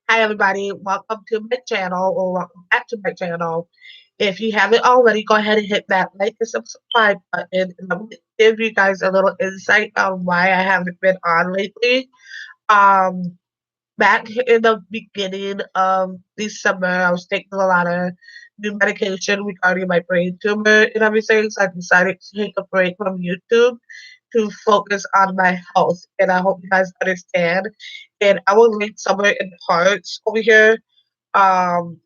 Hi everybody, welcome to my channel or welcome back to my channel. If you haven't already, go ahead and hit that like and subscribe button and I'm going to give you guys a little insight on why I haven't been on lately. Um, Back in the beginning of December, I was taking a lot of new medication regarding my brain tumor and everything, so I decided to take a break from YouTube to focus on my health, and I hope you guys understand. And I will link somewhere in the cards over here um,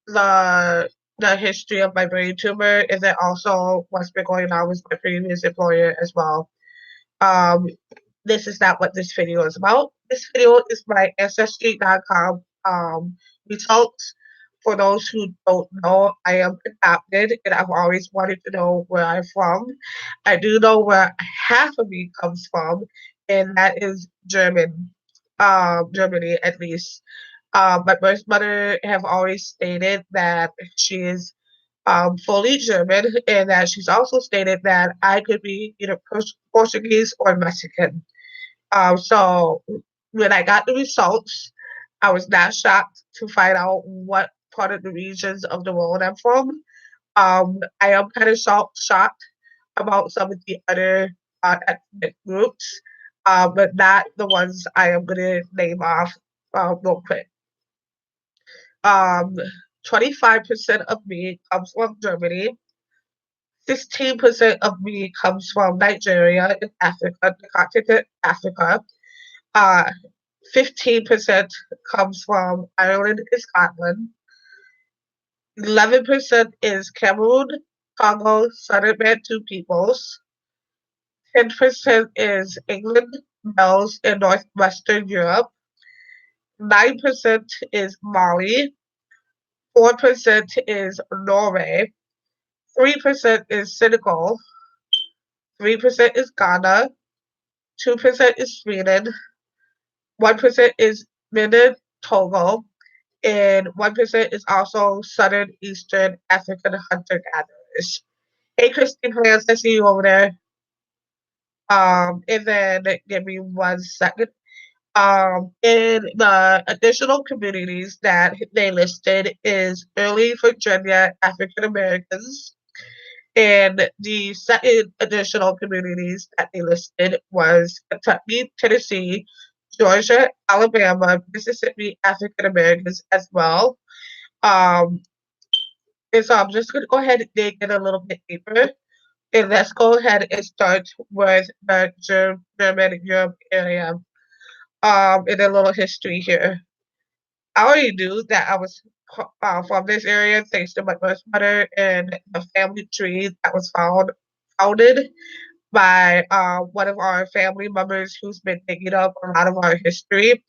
the history of my brain tumor, and then also what's been going on with my previous employer as well. Um, this is not what this video is about. This video is my Ancestry.com results. For those who don't know, I am adopted and I've always wanted to know where I'm from. I do know where half of me comes from, and that is Germany at least. My birth mother have always stated that she is fully German, and that she's also stated that I could be either Portuguese or Mexican. So when I got the results, I was not shocked to find out what part of the regions of the world I'm from. I am kind of shocked about some of the other ethnic groups, but not the ones I am going to name off real quick. Um, 25% of me comes from Germany. 16% of me comes from Nigeria in Africa, the continent Africa. Uh, 15% comes from Ireland and Scotland. 11% is Cameroon, Congo, Southern Bantu peoples. 10% is England, Wales, and Northwestern Europe. 9% is Mali. 4% is Norway. 3% is Senegal. 3% is Ghana. 2% is Sweden. 1% is Benin, Togo, and 1% is also Southern Eastern African hunter gatherers. Hey, Christine Plans, I see you over there. And then give me 1 second. In the additional communities that they listed is early Virginia African Americans, and the second additional communities that they listed was Kentucky, Tennessee, Georgia, Alabama, Mississippi African Americans as well. Um, and so I'm just going to go ahead and dig in a little bit deeper. And let's go ahead and start with the German Europe area. And a little history here. I already knew that I was from this area thanks to my birth mother and the family tree that was founded by one of our family members who's been digging up a lot of our history.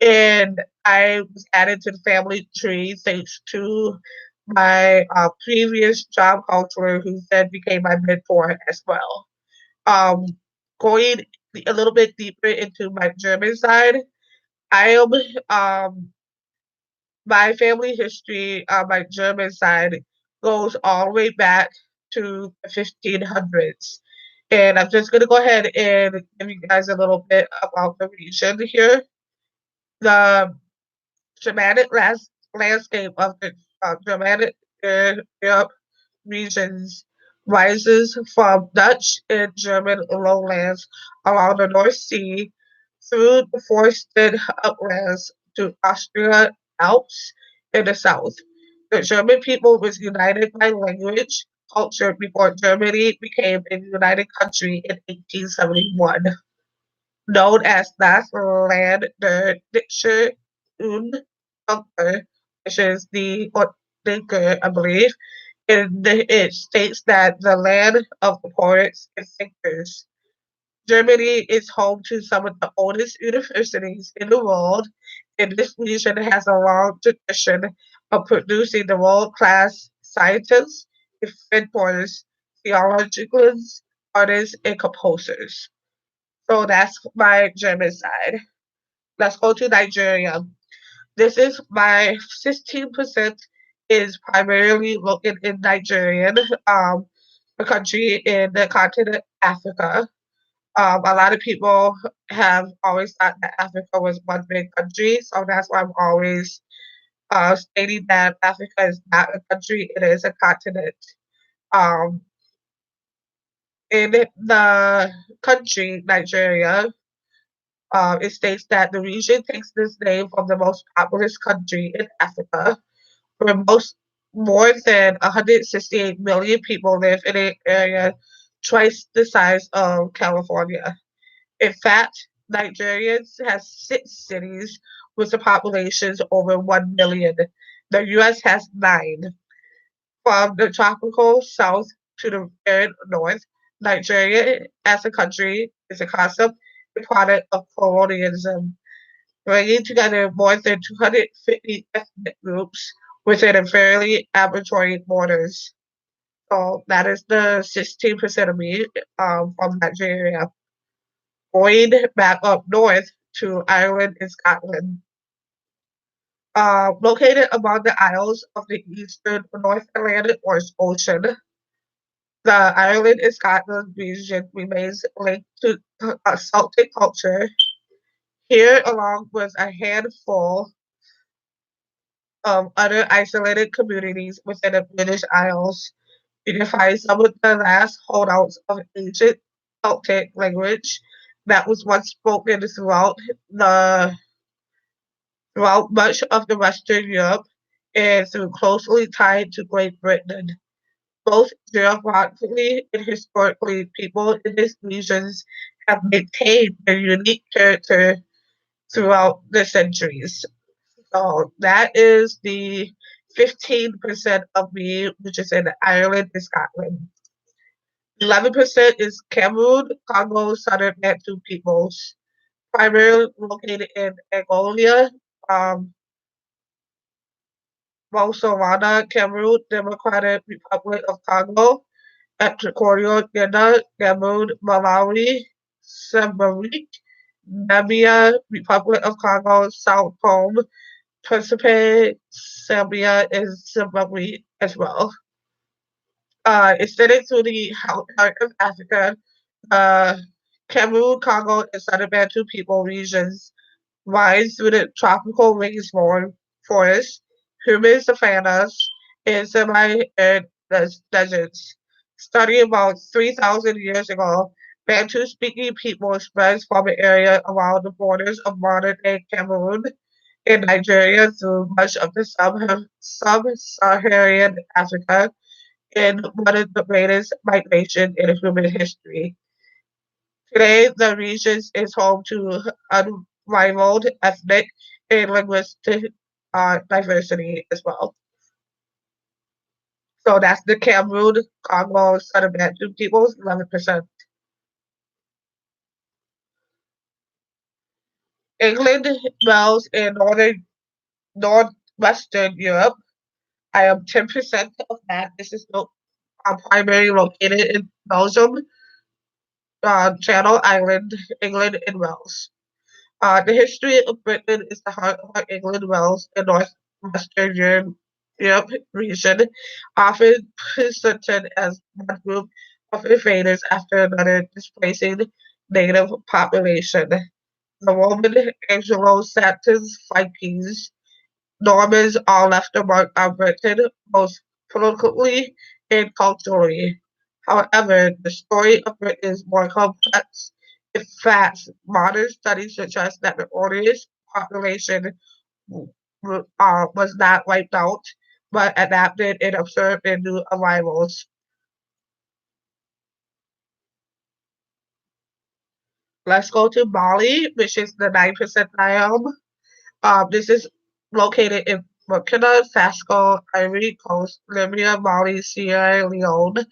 And I was added to the family tree thanks to my previous job counselor, who then became my mentor as well. Um, Going a little bit deeper into my German side, I am my family history on my German side goes all the way back to the 1500s. And I'm just going to go ahead and give you guys a little bit about the region here. The Germanic landscape of the Germanic Europe regions rises from Dutch and German lowlands along the North Sea through the forested uplands to Austria Alps in the south. The German people was united by language, culture before Germany became a united country in 1871, known as Das Land der Ditsche und Bunker, which is the Dinker, I believe. And it states that the land of the poets and thinkers. Germany is home to some of the oldest universities in the world, and this region has a long tradition of producing the world-class scientists, inventors, theologians, artists, and composers. So that's my German side. Let's go to Nigeria. This is my 16% is primarily located in Nigerian, a country in the continent Africa. A lot of people have always thought that Africa was one big country, so that's why I'm always stating that Africa is not a country; it is a continent. Um, in the country Nigeria, it states that the region takes this name from the most populous country in Africa, where more than 168 million people live in an area twice the size of California. In fact, Nigeria has 6 cities with a population over 1 million. The US has 9. From the tropical south to the arid north, Nigeria as a country is a concept and product of colonialism, bringing together more than 250 ethnic groups within a fairly arbitrary borders. So that is the 16% of me from Nigeria. Going back up north to Ireland and Scotland. Located among the Isles of the eastern North Atlantic Ocean, the Ireland and Scotland region remains linked to Celtic culture. Here, along with a handful of other isolated communities within the British Isles, you can find some of the last holdouts of ancient Celtic language that was once spoken the throughout much of the Western Europe and through closely tied to Great Britain. Both geographically and historically, people in these regions have maintained their unique character throughout the centuries. So that is the 15% of me, which is in Ireland and Scotland. 11% is Cameroon, Congo, Southern Bantu peoples, primarily located in Angola, um, Botswana, Cameroon, Democratic Republic of Congo, Equatorial Guinea, Gabon, Malawi, Mozambique, Namibia, Republic of Congo, South Cone, Principe, Zambia, and Zimbabwe as well. Extended to the heart of Africa, uh, Cameroon, Congo, and Southern Bantu people regions rise through the tropical rainforest, humid savannas, and semi-arid deserts. Starting about 3,000 years ago, Bantu-speaking people spread from an area around the borders of modern-day Cameroon and Nigeria through much of the sub-Saharan Africa in one of the greatest migrations in human history. Today, the region is home to unrivaled ethnic and linguistic diversity as well. So that's the Cameroon, Congo, Southern Bantu peoples, 11%. England, Wales, and Northwestern Europe. I am 10% of that. This is primarily located in Belgium, Channel Island, England, and Wales. The history of Britain is the heart of our England, Wales, and Northwestern Europe region, often presented as one group of invaders after another, displacing native population. The Roman Anglo-Saxons, Vikings, Normans all left a mark on Britain, both politically and culturally. However, the story of Britain is more complex. In fact, modern studies suggest that the earliest population was not wiped out, but adapted and absorbed in new arrivals. Let's go to Mali, which is the 9% biome. This is located in Burkina Faso, Ivory Coast, Libya, Mali, Sierra Leone.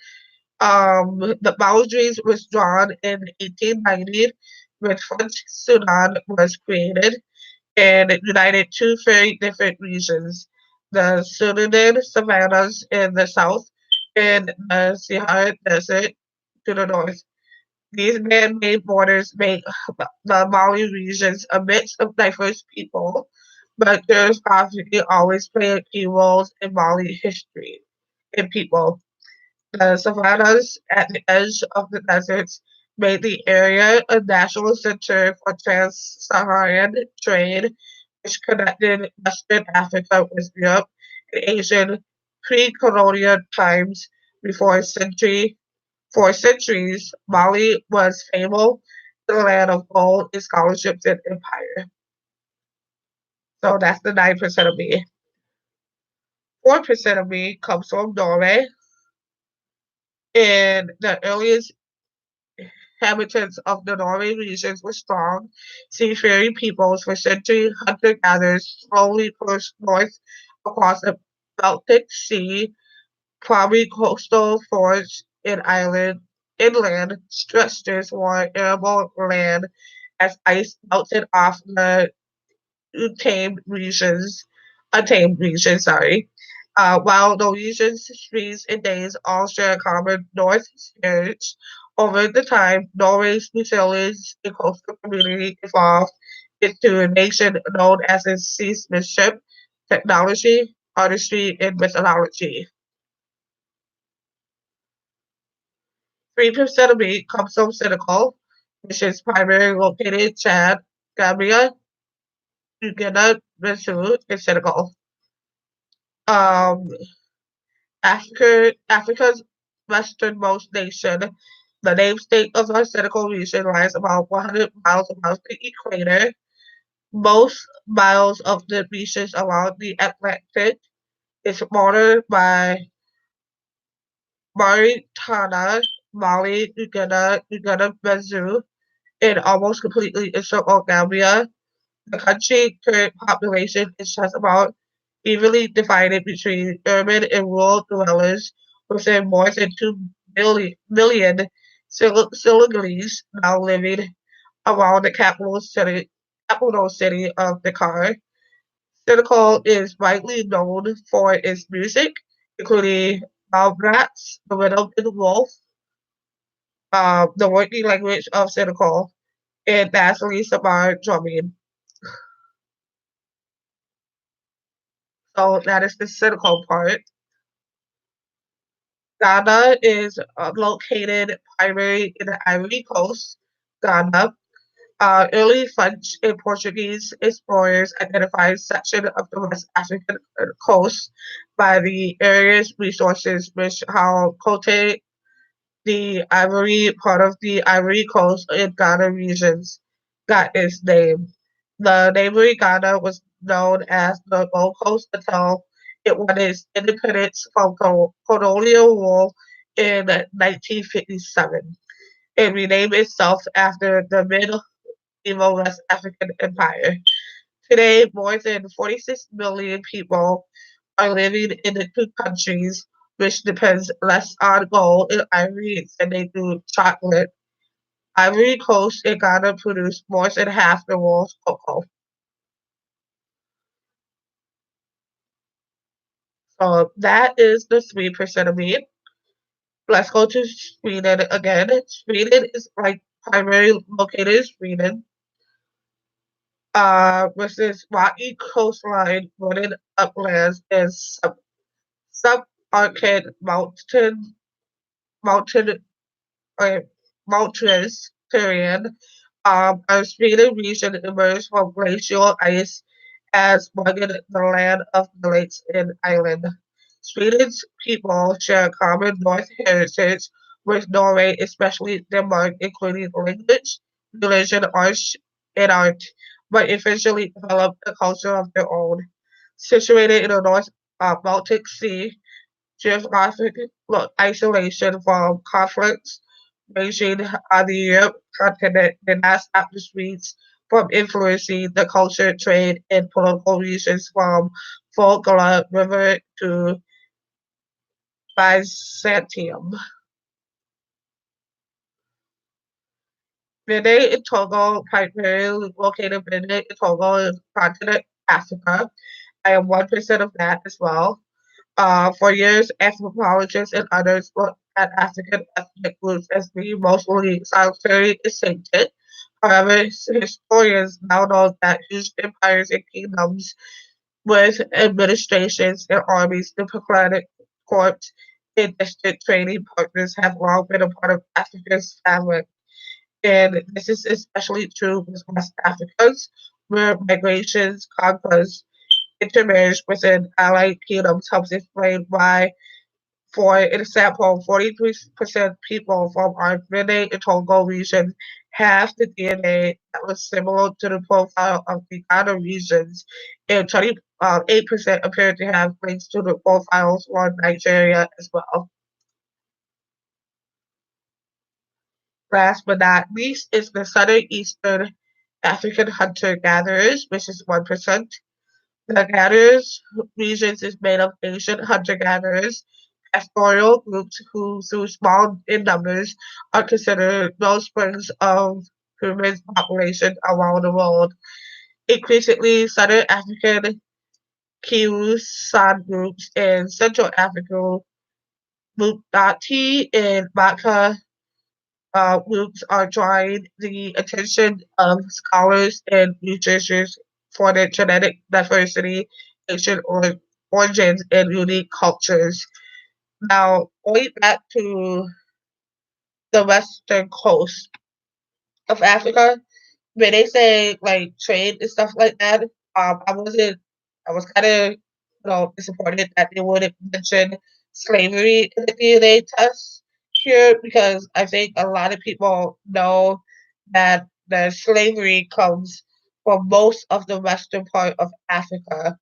The boundaries was drawn in 1890 when French Sudan was created and it united two very different regions, the Sudan savannas in the south and the Sahara Desert to the north. These man-made borders make the Mali regions a mix of diverse people, but there's obviously always played key roles in Mali history and people. The savannas at the edge of the deserts made the area a national center for trans-Saharan trade, which connected Western Africa with Europe and Asian pre-colonial times. Before century for centuries, Mali was fabled the land of gold and scholarships and empire. So that's the 9% of me. 4% of me comes from Norway, and the earliest inhabitants of the Norway regions were strong seafaring peoples for centuries. Hunter-gatherers slowly pushed north across the Baltic Sea, farming coastal forests in inland stretches were arable land as ice melted off the untamed regions, sorry. While Norwegian streets and days all share a common North heritage, over the time, Norway's resilience and coastal community evolved into a nation known as its seamanship, technology, artistry, and mythology. 3% of me comes from Senegal, which is primarily located in Chad, Gambia, Uganda, Brazil, and Senegal. Um, Africa's westernmost nation, the namesake of our Senegal region lies about 100 miles above the equator. Most miles of the regions along the Atlantic is bordered by Mauritania, Mali, Uganda, Brazil, and almost completely encircled Gambia. The country's current population is just about evenly divided between urban and rural dwellers, with more than 2 million Senegalese now living around the capital city of Dakar. Senegal is widely known for its music, including Rats, the Rhythm and Wolf, the working language of Senegal, and nationally Samar drumming. So that is the Senegal part. Ghana is located primarily in the Ivory Coast, Ghana. Early French and Portuguese explorers identified a section of the West African coast by the area's resources, which how Cote the Ivory, part of the Ivory Coast in Ghana regions, got its name. The neighboring Ghana was known as the Gold Coast until it won its independence from colonial rule in 1957 and renamed itself after the medieval West African Empire. Today, more than 46 million people are living in the two countries, which depends less on gold and ivory than they do chocolate. Ivory Coast and Ghana produce more than half the world's cocoa. So that is the 3% of me. Let's go to Sweden again. Sweden is like primarily located in Sweden. With this rocky coastline, wooded uplands, and subarctic mountain uh, mountainous terrain. A Sweden region emerged from glacial ice as rugged the land of the lakes and island. Sweden's people share a common North heritage with Norway, especially Denmark, including language, religion, art, but eventually developed a culture of their own. Situated in the North Baltic Sea, geographic isolation from conflicts raging on the Europe continent did not stop the Swedes from influencing the culture, trade, and political regions from Volga River to Byzantium. Benin and Togo, primarily located in Benin and Togo, is continent Africa. I am 1% of that as well. For years, anthropologists and others looked at African ethnic groups as being mostly solitary and sainted. However, historians now know that huge empires and kingdoms with administrations and armies, diplomatic corps, and distant trading partners have long been a part of Africa's fabric. And this is especially true with West Africans, where migrations, conquests, intermarriage within allied kingdoms helps explain why, for example, 43% people from our Guinea and Togo region have the DNA that was similar to the profile of the Ghana regions, and 28% appear to have links to the profiles for Nigeria as well. Last but not least is the Southern Eastern African hunter-gatherers, which is 1%. The gatherers regions is made of ancient hunter-gatherers, pastoral groups who, through small in numbers, are considered wellsprings of human population around the world. Increasingly, Southern African Kiwu San groups and Central African Mutati and Maka groups are drawing the attention of scholars and researchers for their genetic diversity, ancient origins, and unique cultures. Now, going back to the western coast of Africa, when they say like trade and stuff like that, I was kind of disappointed that they wouldn't mention slavery in the DNA test here because I think a lot of people know that the slavery comes from most of the western part of Africa.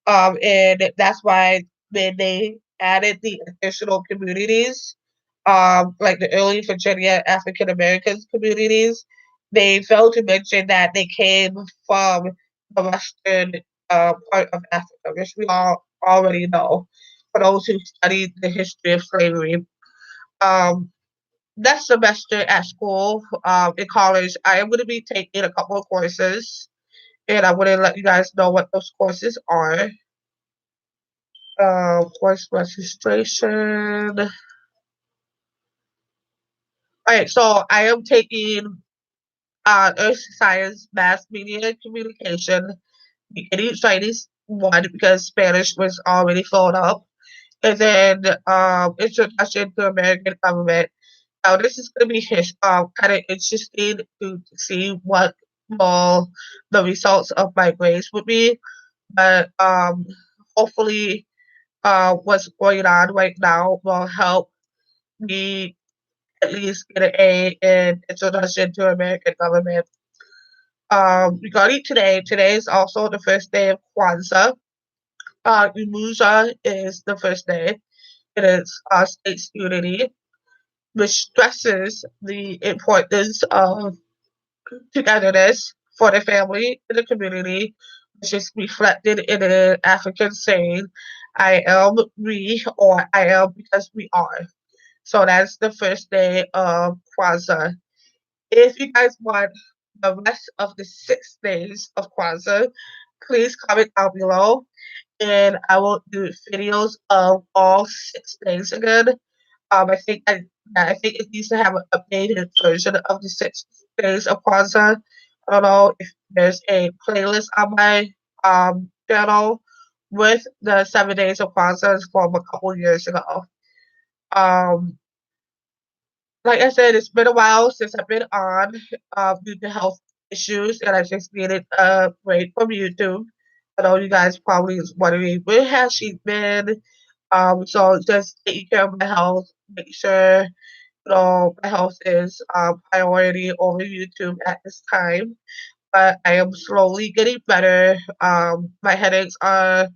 And that's why when they added the additional communities, like the early Virginia African Americans communities, they failed to mention that they came from the western part of Africa, which we all already know for those who studied the history of slavery. Um, next semester at school, in college, I am going to be taking a couple of courses, and I'm going to let you guys know what those courses are. Course registration. All right, so I am taking Earth Science, Mass Media, and Communication, beginning Chinese one because Spanish was already filled up, and then Introduction to American Government. Now this is going to be kind of interesting to see what will the results of my grades would be, but hopefully what's going on right now will help me at least get an A in Introduction to American Government. Regarding today is also the first day of Kwanzaa. Umoja is the first day. It is state's unity, which stresses the importance of togetherness for the family and the community, which is reflected in the African saying, I am we or I am because we are. So that's the first day of Kwanzaa. If you guys want the rest of the 6 days of Kwanzaa, please comment down below and I will do videos of all 6 days again. I think it needs to have an updated version of the 6 days of Kwanzaa. I don't know if there's a playlist on my channel with the 7 days of Kwanzaa from a couple years ago. Um, like I said, it's been a while since I've been on due to health issues, and I just needed a break from YouTube. I know you guys probably is wondering where has she been. So just taking care of my health, make sure my health is priority over YouTube at this time. But I am slowly getting better. My headaches are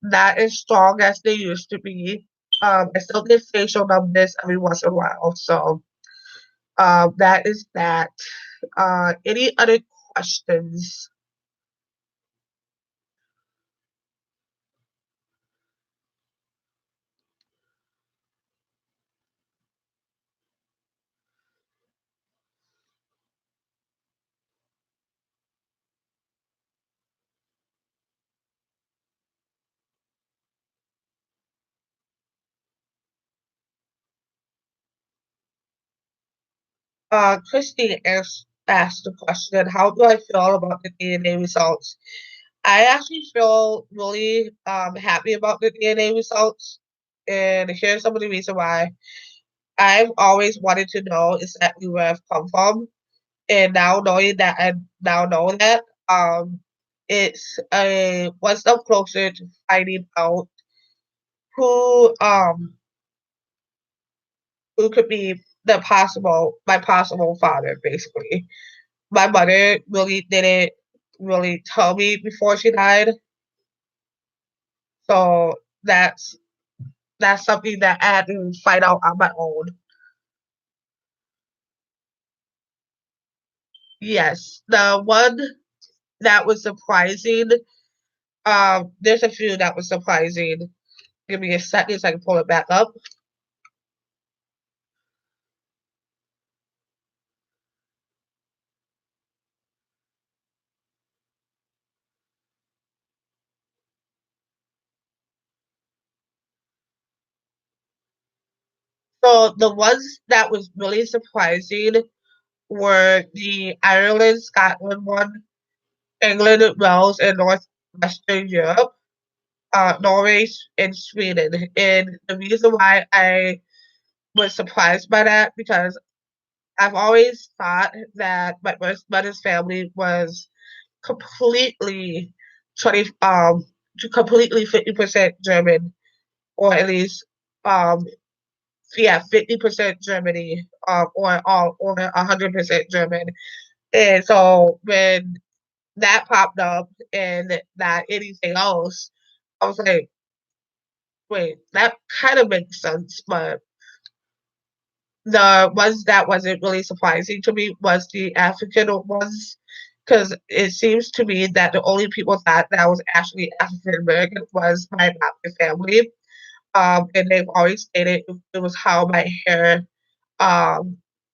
not as strong as they used to be. I still get facial numbness every once in a while, so that is that. Any other questions? Christy asked the question, how do I feel about the DNA results? I actually feel really happy about the DNA results, and here's some of the reason why. I've always wanted to know exactly where I've come from. And now knowing that I now know that, it's a one step closer to finding out who um who could be the possible my possible father, basically. My mother really didn't really tell me before she died, so that's something that I had to find out on my own. Yes, the one that was surprising. There's a few that was surprising. Give me a second so I can pull it back up. So the ones that was really surprising were the Ireland, Scotland one, England, Wales, and Northwestern Europe, Norway, and Sweden. And the reason why I was surprised by that because I've always thought that my mother's family was completely 20 completely 50% German, or at least um yeah, 50% Germany, or 100% German. And so when that popped up and not anything else, I was like, wait, that kind of makes sense. But the ones that wasn't really surprising to me was the African ones, because it seems to me that the only people that was actually African American was my adopted family. And they've always stated it was how my hair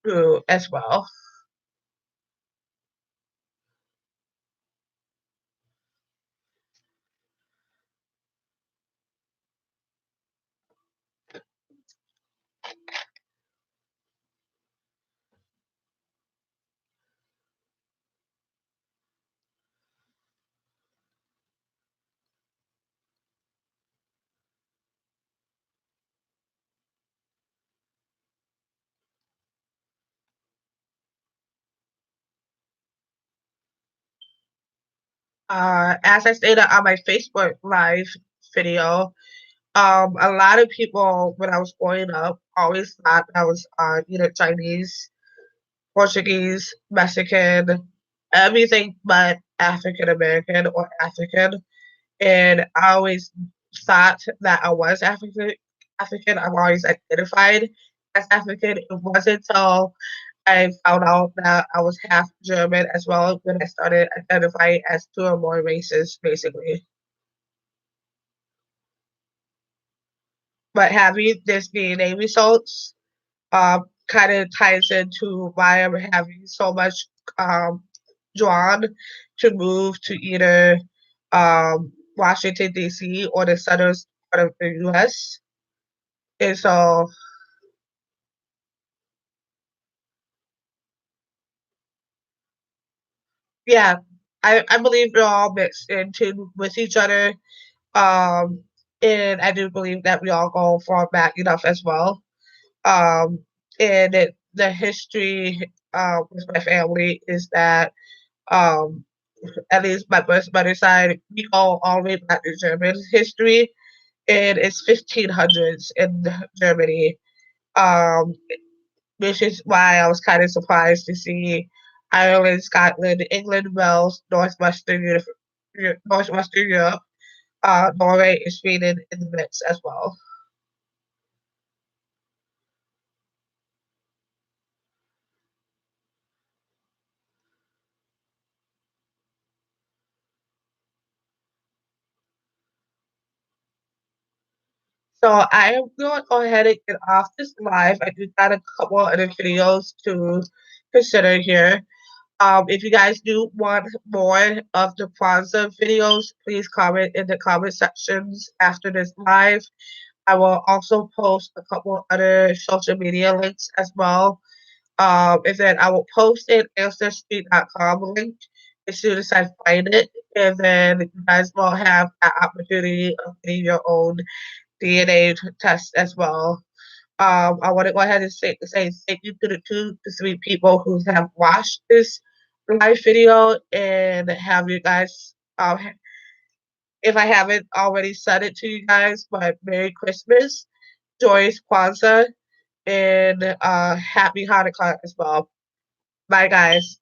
grew as well. As I stated on my Facebook Live video, a lot of people when I was growing up always thought I was either Chinese, Portuguese, Mexican, everything but African American or African. And I always thought that I was African. I've always identified as African. It wasn't until I found out that I was half German as well when I started identifying as two or more races, basically. But having this DNA results kind of ties into why I'm having so much um, drawn to move to either Washington, D.C. or the southern part of the U.S. And so, yeah, I believe we're all mixed into with each other. Um, and I do believe that we all go far back enough as well. Um, and the history with my family is that um, at least my birth mother's side, we go all the way back to German history, and it's 1500s in Germany. Um, which is why I was kind of surprised to see Ireland, Scotland, England, Wales, Northwestern Europe, Norway, and Sweden in the mix as well. So I am going to go ahead and get off this live. I do got a couple other videos to consider here. If you guys do want more of the Kwanzaa videos, please comment in the comment sections after this live. I will also post a couple other social media links as well. And then I will post an Ancestry.com link as soon as I find it. And then you guys will have an opportunity of getting your own DNA test as well. I want to go ahead and say thank you to the 2 to 3 people who have watched this live video and have you guys. If I haven't already said it to you guys, but Merry Christmas, joyous Kwanzaa, and Happy Hanukkah as well. Bye, guys.